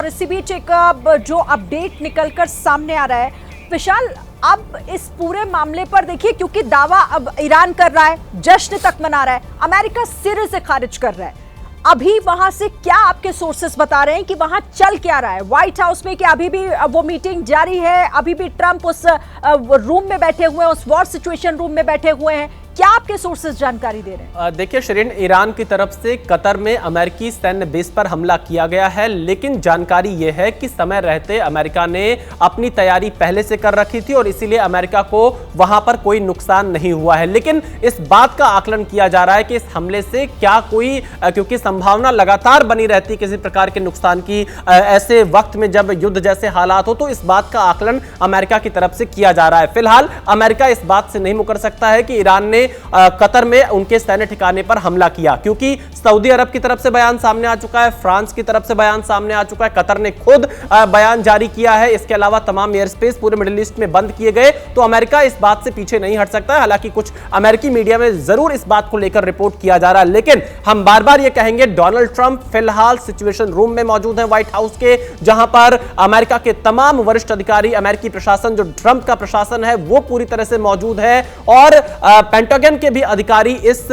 इसी बीच एक जो अपडेट निकलकर सामने आ रहा है विशाल, अब इस पूरे मामले पर देखिए, क्योंकि दावा अब ईरान कर रहा है, जश्न तक मना रहा है, अमेरिका सिरे से खारिज कर रहा है। अभी वहां से क्या आपके सोर्सेस बता रहे हैं कि वहां चल क्या रहा है व्हाइट हाउस में? कि अभी भी वो मीटिंग जारी है, अभी भी ट्रंप उस रूम में बैठे हुए हैं, उस वॉर सिचुएशन रूम में बैठे हुए हैं? क्या आपके सोर्सेस जानकारी दे रहे हैं? देखिए शरीन, ईरान की तरफ से कतर में अमेरिकी सैन्य बेस पर हमला किया गया है, लेकिन जानकारी यह है कि समय रहते अमेरिका ने अपनी तैयारी पहले से कर रखी थी और इसीलिए अमेरिका को वहां पर कोई नुकसान नहीं हुआ है। लेकिन इस बात का आकलन किया जा रहा है कि इस हमले से क्या कोई, क्योंकि संभावना लगातार बनी रहती है किसी प्रकार के नुकसान की, ऐसे वक्त में जब युद्ध जैसे हालात हो, तो इस बात का आकलन अमेरिका की तरफ से किया जा रहा है। फिलहाल अमेरिका इस बात से नहीं मुकर सकता है कि ईरान ने कतर में उनके सैन्य ठिकाने पर हमला किया, क्योंकि सऊदी अरब की तरफ से बयान सामने आ चुका है, फ्रांस की तरफ से बयान सामने आ चुका है, कतर ने खुद बयान जारी किया है। इसके अलावा तमाम एयर स्पेस पूरे मिडिल ईस्ट में बंद किए गए, तो अमेरिका इस बात से पीछे नहीं हट सकता है। हालांकि कुछ अमेरिकी मीडिया में जरूर इस बात को लेकर रिपोर्ट किया जा रहा है, लेकिन हम बार बार यह कहेंगे, डोनाल्ड ट्रंप फिलहाल सिचुएशन रूम में मौजूद है व्हाइट हाउस के, जहां पर अमेरिका के तमाम वरिष्ठ अधिकारी, अमेरिकी प्रशासन, जो ट्रंप का प्रशासन है, वो पूरी तरह से मौजूद है और पेंटागन के भी अधिकारी इस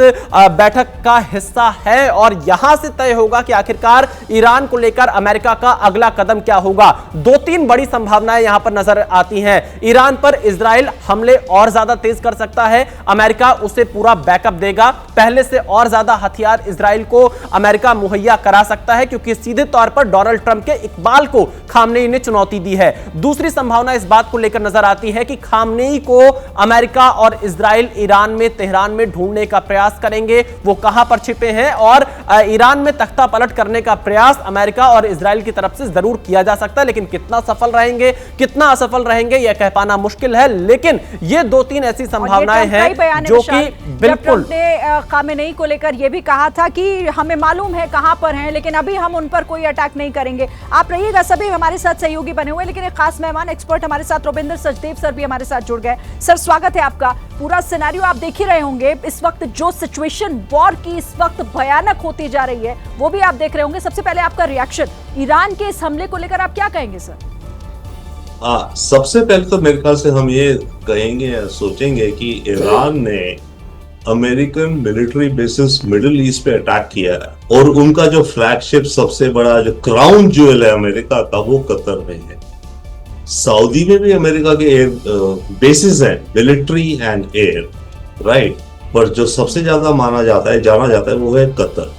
बैठक का हिस्सा है और यहां से तय होगा कि आखिरकार ईरान को लेकर अमेरिका का अगला कदम क्या होगा। दो तीन बड़ी संभावनाएं यहां पर नजर आती हैं। ईरान पर इजराइल हमले और ज्यादा तेज कर सकता है, अमेरिका उसे पूरा बैकअप देगा, पहले से और ज्यादा हथियार इजराइल को अमेरिका मुहैया करा सकता है, क्योंकि सीधे तौर पर डोनाल्ड ट्रंप के इकबाल को खामनेई ने चुनौती दी है। दूसरी संभावना इस बात को लेकर नजर आती है कि खामनेई को अमेरिका और इजराइल ईरान में, तेहरान में ढूंढने का प्रयास करेंगे, वो कहां पर छिपे हैं, और ईरान में तख्ता पलट करने का प्रयास अमेरिका और इजराइल की तरफ से जरूर किया जा सकता है। लेकिन कितना सफल रहेंगे, कितना असफल रहेंगे, यह कह पाना मुश्किल है। लेकिन ये दो तीन ऐसी संभावनाएं हैं जो कि बिल्कुल, खामेनेई को लेकर यह भी कहा था कि हमें मालूम है कहां पर हैं, लेकिन अभी हम उन पर कोई अटैक नहीं करेंगे। आप रहिएगा, सभी हमारे साथ सहयोगी बने हुए, लेकिन एक खास मेहमान, एक्सपर्ट हमारे साथ रुबिंदर सचदेव सर भी हमारे साथ जुड़ गए। सर, स्वागत है आपका। पूरा सिनेरियो आप देख ही रहे होंगे, इस वक्त जो सिचुएशन वॉर की इस वक्त भयानक होती जा रही है, वो भी आप देख रहे होंगे। सबसे पहले आपका रिएक्शन ईरान के इस हमले को लेकर आप क्या कहेंगे सर? सबसे पहले तो मेरे ख्याल से हम ये कहेंगे या सोचेंगे कि ईरान ने American military bases middle east पे अटैक किया है और उनका जो फ्लैगशिप, सबसे बड़ा जो क्राउन ज्वेल है अमेरिका का, वो कतर में है। सऊदी में भी अमेरिका के एयर बेसिस हैं, मिलिट्री एंड एयर, राइट, पर जो सबसे ज्यादा जाना जाता है वो है कतर।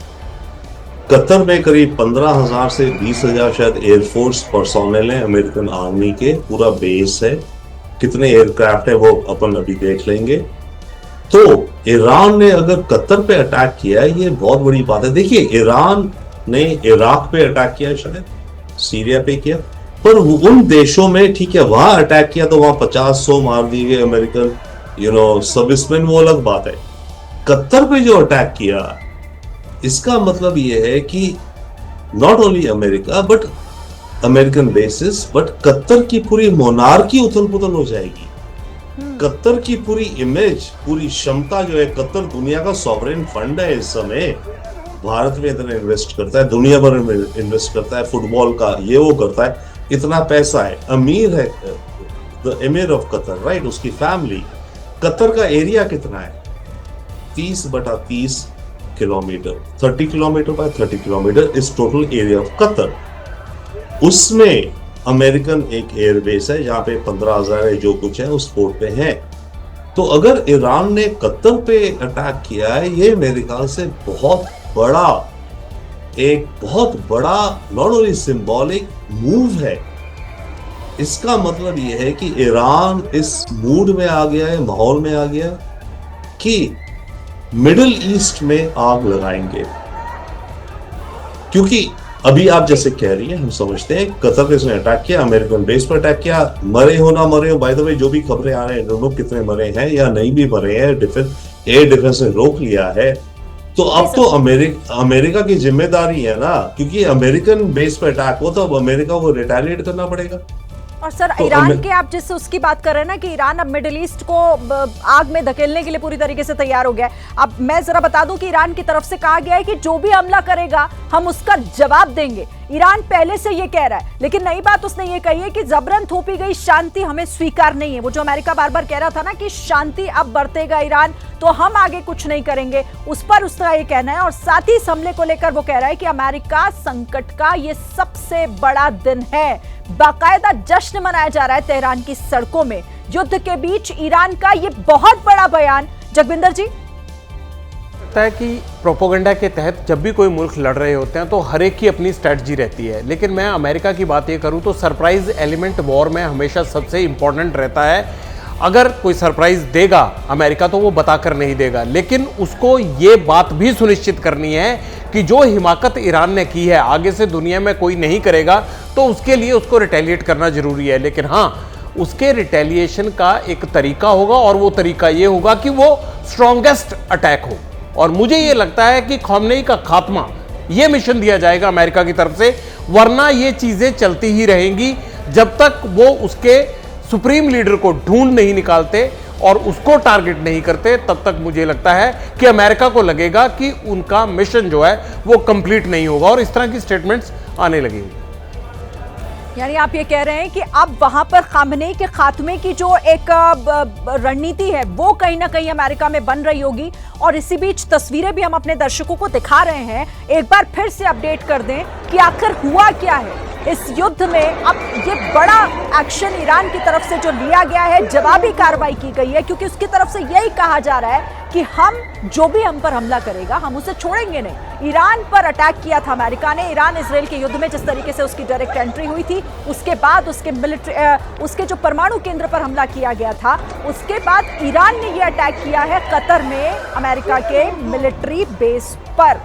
कतर में करीब 15,000 से 20,000 शायद एयरफोर्स पर्सोनेल है, अमेरिकन आर्मी के, पूरा बेस है। कितने एयरक्राफ्ट है वो अपन अभी देख लेंगे। तो ईरान ने अगर कतर पे अटैक किया है, ये बहुत बड़ी बात है। देखिए, ईरान ने इराक पे अटैक किया, शायद सीरिया पे किया, पर उन देशों में, ठीक है, वहां अटैक किया तो वहां 50-100 मार दिए गए अमेरिकन सर्विसमैन, वो अलग बात है। कतर पे जो अटैक किया, इसका मतलब ये है कि not only America but American basis, but Qatar की पूरी मोनार्की उथल पुथल हो जाएगी। कतर की पूरी इमेज, पूरी क्षमता जो है, कतर दुनिया का सॉवरेन फंड है इस समय, भारत में इतना इन्वेस्ट करता है, दुनिया भर में इन्वेस्ट करता है, फुटबॉल का ये वो करता है, इतना पैसा है, अमीर है the emir of Qatar, right, उसकी फैमिली। कतर का एरिया कितना है? 30/30 kilometre, 30 kilometre bye 30 kilometre is total area of Qatar. उसमें अमेरिकन एक एयरबेस है जहां पे 15,000 है, जो कुछ है उस पोर्ट पे है। तो अगर ईरान ने कतर पे अटैक किया है, ये मेरे ख्याल से बहुत बड़ा नॉट ओनली सिंबॉलिक मूव है। इसका मतलब यह है कि ईरान इस मूड में आ गया है, माहौल में आ गया कि मिडिल ईस्ट में आग लगाएंगे। क्योंकि अभी आप जैसे कह रही हैं, हम समझते हैं कतर पे इसने अटैक किया, अमेरिकन बेस पर अटैक किया, मरे हो ना मरे हो, बाय द वे जो भी खबरें आ रहे हैं, दोनों कितने मरे हैं या नहीं भी मरे हैं, एयर डिफेंस ने रोक लिया है। तो अब तो अमेरिका की जिम्मेदारी है ना, क्योंकि अमेरिकन बेस पर अटैक हो तो अब अमेरिका को रिटेलिएट करना पड़ेगा। और सर, तो ईरान के आप जिससे उसकी बात कर रहे हैं ना कि ईरान अब मिडिल ईस्ट को आग में धकेलने के लिए पूरी तरीके से तैयार हो गया है। अब मैं जरा बता दूं कि ईरान की तरफ से कहा गया है कि जो भी हमला करेगा हम उसका जवाब देंगे। ईरान पहले से ये कह रहा है, लेकिन नई बात उसने ये कही है कि जबरन थोपी गई शांति हमें स्वीकार नहीं है। वो जो अमेरिका बार बार कह रहा था ना कि शांति अब बरतेगा ईरान तो हम आगे कुछ नहीं करेंगे, उस पर उसका ये कहना है। और साथ ही इस हमले को लेकर वो कह रहा है कि अमेरिका संकट का ये सबसे बड़ा दिन है। बाकायदा जश्न मनाया जा रहा है तेहरान की सड़कों में। युद्ध के बीच ईरान का ये बहुत बड़ा बयान। जगविंदर जी, लगता है कि प्रोपोगंडा के तहत जब भी कोई मुल्क लड़ रहे होते हैं तो हर एक की अपनी स्ट्रेटजी रहती है, लेकिन मैं अमेरिका की बात ये करूं तो सरप्राइज एलिमेंट वॉर में हमेशा सबसे इंपॉर्टेंट रहता है। अगर कोई सरप्राइज देगा अमेरिका तो वो बताकर नहीं देगा, लेकिन उसको ये बात भी सुनिश्चित करनी है कि जो हिमाकत ईरान ने की है आगे से दुनिया में कोई नहीं करेगा, तो उसके लिए उसको रिटेलिएट करना जरूरी है। लेकिन हाँ, उसके रिटेलिएशन का एक तरीका होगा और वो तरीका ये होगा कि वो स्ट्रॉन्गेस्ट अटैक हो। और मुझे ये लगता है कि ख़ामेनी का खात्मा ये मिशन दिया जाएगा अमेरिका की तरफ से, वरना ये चीज़ें चलती ही रहेंगी जब तक वो उसके सुप्रीम लीडर को ढूंढ नहीं निकालते और उसको टारगेट नहीं करते। तब तक मुझे लगता है कि अमेरिका को लगेगा कि उनका मिशन जो है वो कंप्लीट नहीं होगा और इस तरह की स्टेटमेंट्स आने लगेंगी। यानी आप ये कह रहे हैं कि अब वहां पर ख़ामेनी के खात्मे की जो एक रणनीति है वो कहीं ना कहीं अमेरिका में बन रही होगी। और इसी बीच तस्वीरें भी हम अपने दर्शकों को दिखा रहे हैं। एक बार फिर से अपडेट कर दें कि आखिर हुआ क्या है इस युद्ध में। अब ये बड़ा एक्शन ईरान की तरफ से जो लिया गया है, जवाबी कार्रवाई की गई है, क्योंकि उसकी तरफ से यही कहा जा रहा है कि हम जो भी हम पर हमला करेगा हम उसे छोड़ेंगे नहीं। ईरान पर अटैक किया था अमेरिका ने। ईरान इसराइल के युद्ध में जिस तरीके से उसकी डायरेक्ट एंट्री हुई थी, उसके बाद उसके जो परमाणु केंद्र पर हमला किया गया था, उसके बाद ईरान ने यह अटैक किया है कतर में अमेरिका के मिलिट्री बेस पर।